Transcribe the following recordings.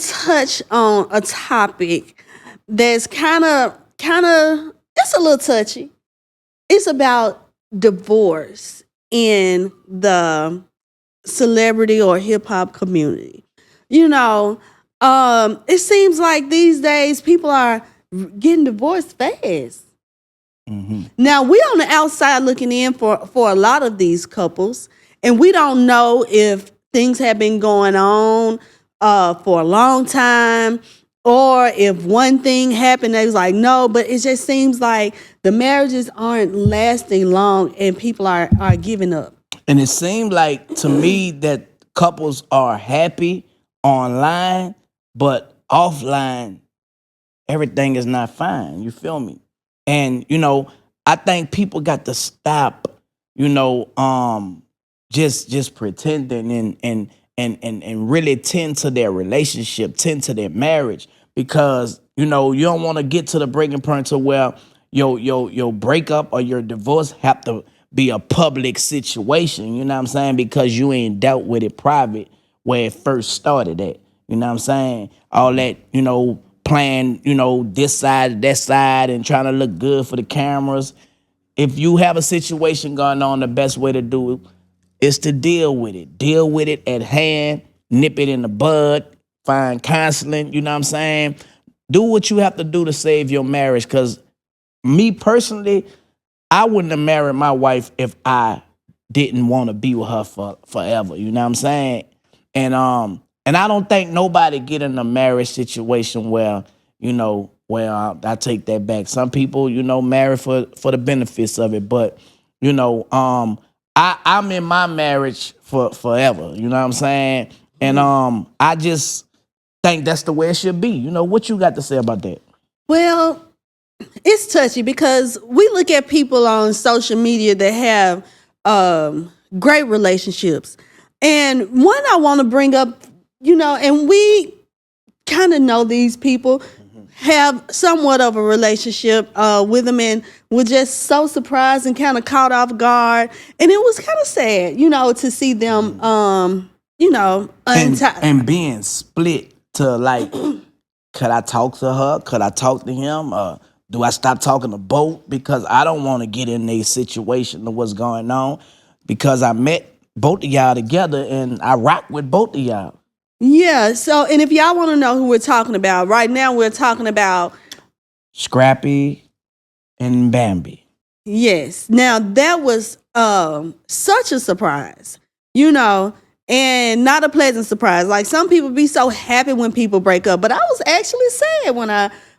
touch on a topic that's it's a little touchy. It's about divorce in the celebrity or hip hop community. You know, it seems like these days people are getting divorced fast. Now we on the outside looking in for a lot of these couples, and we don't know if things have been going on for a long time, or if one thing happened that was like no. But it just seems like the marriages aren't lasting long, and people are giving up. And it seemed like to me that couples are happy online, but offline, everything is not fine. You feel me? And I think people got to stop, just pretending and really tend to their relationship, tend to their marriage, because you don't want to get to the breaking point to where your breakup or your divorce have to be a public situation. You know what I'm saying? Because you ain't dealt with it private where it first started at. You know what I'm saying? All that playing this side that side and trying to look good for the cameras. If you have a situation going on, the best way to do it is to deal with it. Deal with it at hand, nip it in the bud, find counseling, you know what I'm saying? Do what you have to do to save your marriage, because me personally, I wouldn't have married my wife if I didn't want to be with her for forever, you know what I'm saying? And I don't think nobody get in a marriage situation where, I take that back. Some people, marry for the benefits of it, but I'm in my marriage for forever. You know what I'm saying? And I just think that's the way it should be. What you got to say about that? Well, it's touchy because we look at people on social media that have great relationships. And one I want to bring up, and we kind of know these people, have somewhat of a relationship with them, and were just so surprised and kind of caught off guard. And it was kind of sad, to see them, and being split to like, could I talk to her? Could I talk to him? Do I stop talking to both? Because I don't want to get in a situation of what's going on, because I met both of y'all together and I rock with both of y'all. Yeah, so, and if y'all want to know who we're talking about, right now we're talking about Scrappy and Bambi. Yes. Now that was such a surprise, and not a pleasant surprise. Like some people be so happy when people break up, but I was actually sad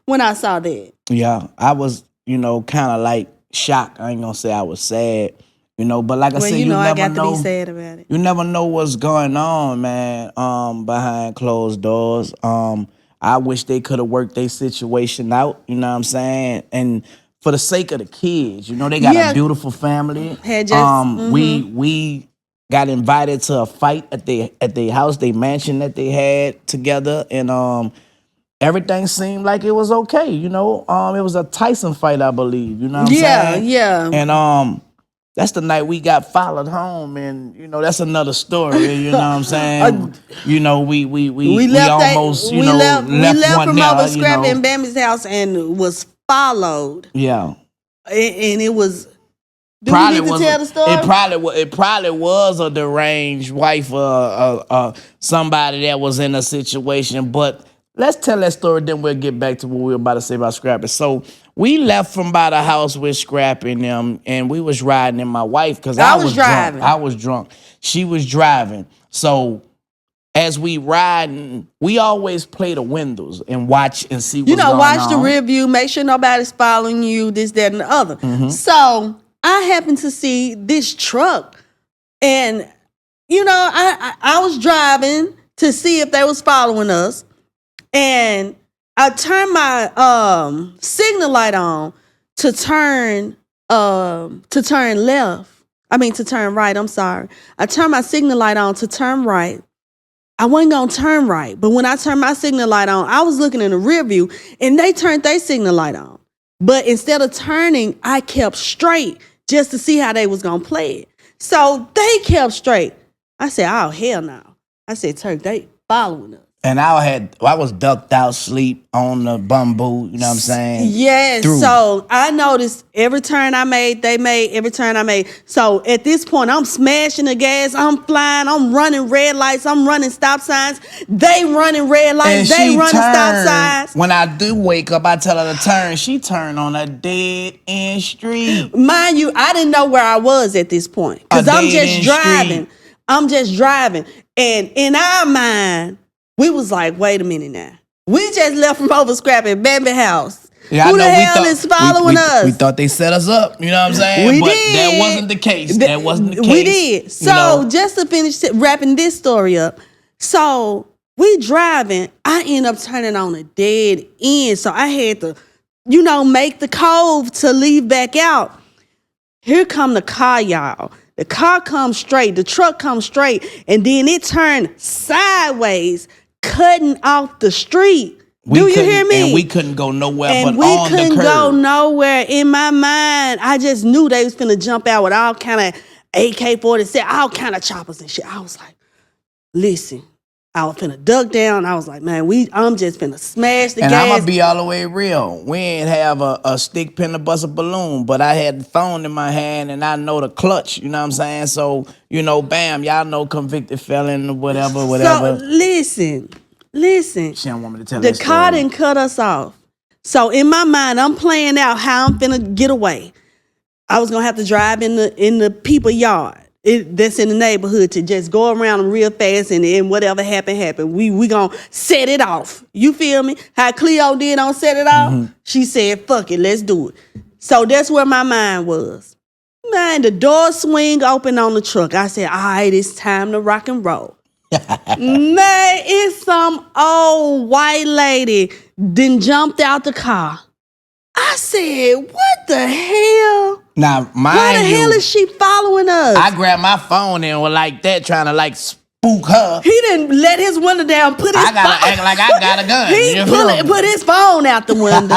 when I saw that. Yeah, I was, kind of like shocked. I ain't gonna say I was sad, but like I said, you I never got know. To be sad about it. You never know what's going on, man. Behind closed doors. I wish they could have worked their situation out. You know what I'm saying? And for the sake of the kids, they got a beautiful family. Had just, we got invited to a fight at their house, they mansion that they had together, and everything seemed like it was okay. It was a Tyson fight, I believe. You know what I'm saying? Yeah. And that's the night we got followed home, and that's another story. You know what I'm saying? we almost left one from there, over Scrappy and Bambi's house and was followed. Yeah, and it was. Do probably we need to tell the story? It probably was a deranged wife or somebody that was in a situation. But let's tell that story, then we'll get back to what we were about to say about Scrappy. So we left from by the house with Scrappy and them, and we was riding in my wife, because I was driving. I was drunk. She was driving. So as we riding, we always play the windows and watch and see what's going on. Watch the rear view, make sure nobody's following you, this, that, and the other. So I happened to see this truck, and I was driving to see if they was following us, and I turned my signal light on to turn left. I mean to turn right. I'm sorry. I turned my signal light on to turn right. I wasn't gonna turn right, but when I turned my signal light on, I was looking in the rear view, and they turned their signal light on. But instead of turning, I kept straight just to see how they was gonna play it. So they kept straight. I said, "Oh hell no!" I said, "Turk, they following us." And I was ducked out sleep on the bamboo, you know what I'm saying? Yes. Through. So I noticed every turn I made, they made every turn I made. So at this point, I'm smashing the gas, I'm flying, I'm running red lights, I'm running stop signs. They running red lights, And they she running stop turned, signs. when I do wake up, I tell her to turn. She turned on a dead end street. Mind you, I didn't know where I was at this point A because I'm dead just end driving. street. I'm just driving. And in our mind, we was like, wait a minute now. We just left from over Scrappy and Bambi house. Yeah, Who I the know hell is following us? we thought they set us up, you know what I'm saying? We but did. that wasn't the case. That wasn't the case. We did. So you know? just to finish wrapping this story up. So we driving. I end up turning on a dead end. So I had to, make the cove to leave back out. Here come the car, y'all. The car comes straight. The truck comes straight. And then it turned sideways, cutting off the street. Do you hear me? And we couldn't go nowhere and but we on the curb. couldn't go nowhere. In my mind, I just knew they was finna jump out with all kind of AK-47, all kind of choppers and shit. I was like, listen, I was finna duck down. I was like, man, I'm just finna smash the gas. And I'm gonna be all the way real. We ain't have a stick pin to bust a balloon, but I had the phone in my hand and I know the clutch, you know what I'm saying? So, bam, y'all know convicted felon or whatever. So listen. She don't want me to tell the car didn't cut us off. So in my mind, I'm playing out how I'm finna get away. I was gonna have to drive in the people yard that's in the neighborhood to just go around them real fast and whatever happened. We gonna set it off. You feel me? How Cleo did on Set It Off? Mm-hmm. She said, fuck it, let's do it. So that's where my mind was. Man, the door swing open on the truck. I said, all right, it's time to rock and roll. Man, it's some old white lady then jumped out the car. I said, what the hell? Now, why the hell is she following us? I grabbed my phone and was like that, trying to spook her. He didn't let his window down, put his I gotta act like I got a gun. He put his phone out the window.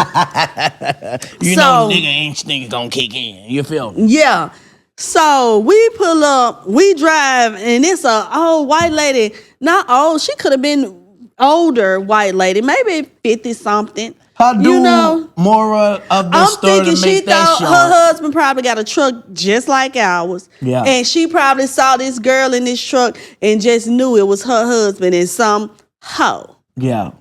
Nigga instinct gonna kick in. You feel me? Yeah. So we pull up, we drive, and it's a old white lady. Not old, she could have been older white lady, maybe 50-something. Her moral of the story I'm thinking to make she thought short. her husband probably got a truck just like ours. Yeah. And she probably saw this girl in this truck and just knew it was her husband and some hoe. Yeah.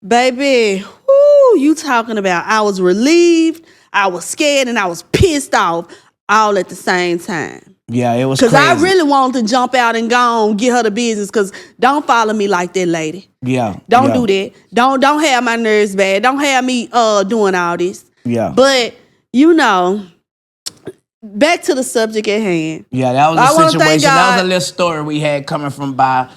Baby, whoo, you talking about I was relieved, I was scared, and I was pissed off all at the same time. Yeah, it was crazy. Because I really wanted to jump out and go on, get her the business, because don't follow me like that, lady. Yeah. Don't do that. Don't have my nerves bad. Don't have me doing all this. Yeah. But, back to the subject at hand. Yeah, that was a situation. That was a little story we had coming from by,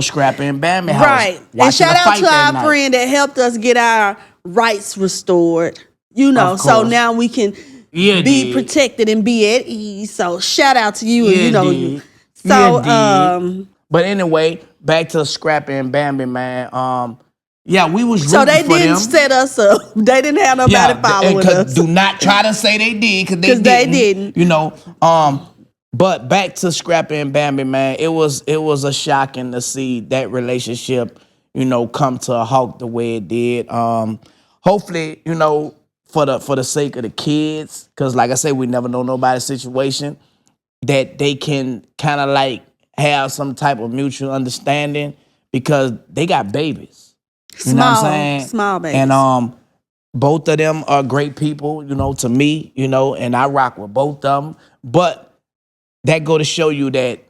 Scrappy and Bambi house. Right. And shout out to our friend that helped us get our rights restored. So now we can be protected and be at ease. So shout out to you. Yeah, So but anyway, back to Scrappy and Bambi, man. We was rooting so they for didn't them. set us up. They didn't have nobody following us. Do not try to say they did, because they didn't. But back to Scrappy and Bambi, man. It was a shocking to see that relationship, come to a halt the way it did. Hopefully, for the sake of the kids, because like I said, we never know nobody's situation, that they can kind of have some type of mutual understanding, because they got babies. You know what I'm saying? Small babies. And both of them are great people, to me, and I rock with both of them. But that go to show you that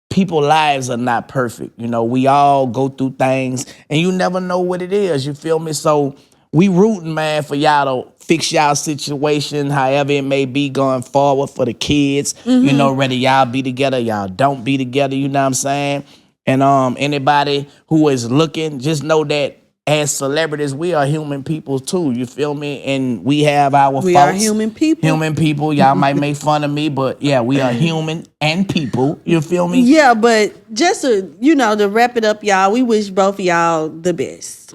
people's lives are not perfect. We all go through things, and you never know what it is. You feel me? So we rooting, man, for y'all to fix y'all situation, however it may be going forward for the kids. Mm-hmm. Whether y'all be together, y'all don't be together, you know what I'm saying? And anybody who is looking, just know that as celebrities, we are human people too, you feel me? And we have our faults. We are human people. Human people. Y'all might make fun of me, but yeah, we are human and people, you feel me? Yeah, but just to, to wrap it up, y'all, we wish both of y'all the best.